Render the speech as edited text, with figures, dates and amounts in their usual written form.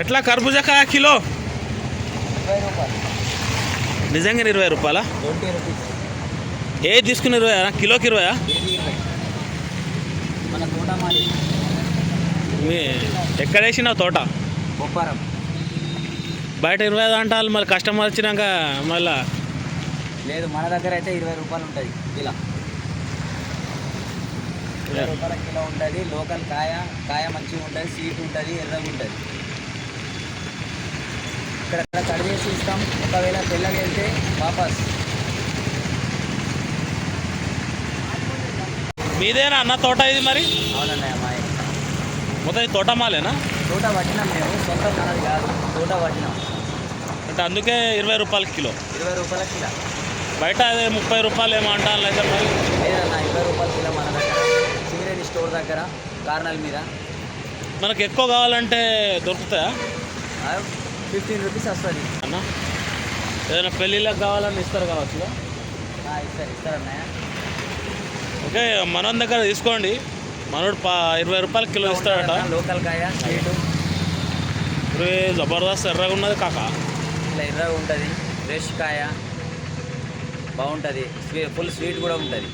ఎట్లా కర్బూజకాయ కిలో? 20 రూపాయలు. నిజంగా 20 రూపాయలా? 20 రూపీస్. ఏది తీసుకుని 20? కిలోకి 20? ఏది 20. మన తోట మాది. మీ ఎక్కడ వేసినావు తోట? బొప్పారం. బయట 20 అంటారు, మళ్ళీ కస్టమర్ వచ్చినాక మళ్ళా. లేదు, మన దగ్గర అయితే 20 రూపాయలు ఉంటుంది కిలో. 20 రూపాయల కిలో ఉంటుంది. లోకల్ కాయ మంచిగా ఉంటుంది, స్వీట్ ఉంటుంది, ఎర్రగా ఉంటుంది. ఇక్కడ కట్ చేసి ఇస్తాం. ఒకవేళ తెల్లగా వెళ్తే వాపస్. మీదేనా అన్న తోట ఇది మరి? అవునన్నయ్య, మాయ. మొత్తం ఈ తోట మాలేనా? తోట పట్టినాం మేము, సొంత మనది కాదు, తోట పట్టినాం. అంటే అందుకే 20 రూపాయల కిలో. 20 రూపాయల కిలో. బయట అదే 30 రూపాయలు ఏమో అంటాను అయితే మరి. లేదన్న, 20 రూపాయల కిలో మన దగ్గర. సింగరేణి స్టోర్ దగ్గర కార్నల్ మీద. మనకు ఎక్కువ కావాలంటే దొరుకుతాయా? 15 రూపీస్ వస్తుంది అన్న. ఏదైనా పెళ్ళిళ్ళకి కావాలని ఇస్తారు కావచ్చు. ఇస్తారన్నయ్య. ఓకే, మన దగ్గర తీసుకోండి. మనోడు 20 రూపాయల కిలో ఇస్తాడట. లోకల్ కాయ స్వీటు. జబర్దస్త్ ఎర్రగా ఉన్నది కాక. ఇట్లా ఎర్రగా ఉంటుంది. ఫ్రెష్ కాయ బాగుంటుంది. ఫుల్ స్వీట్ కూడా ఉంటుంది.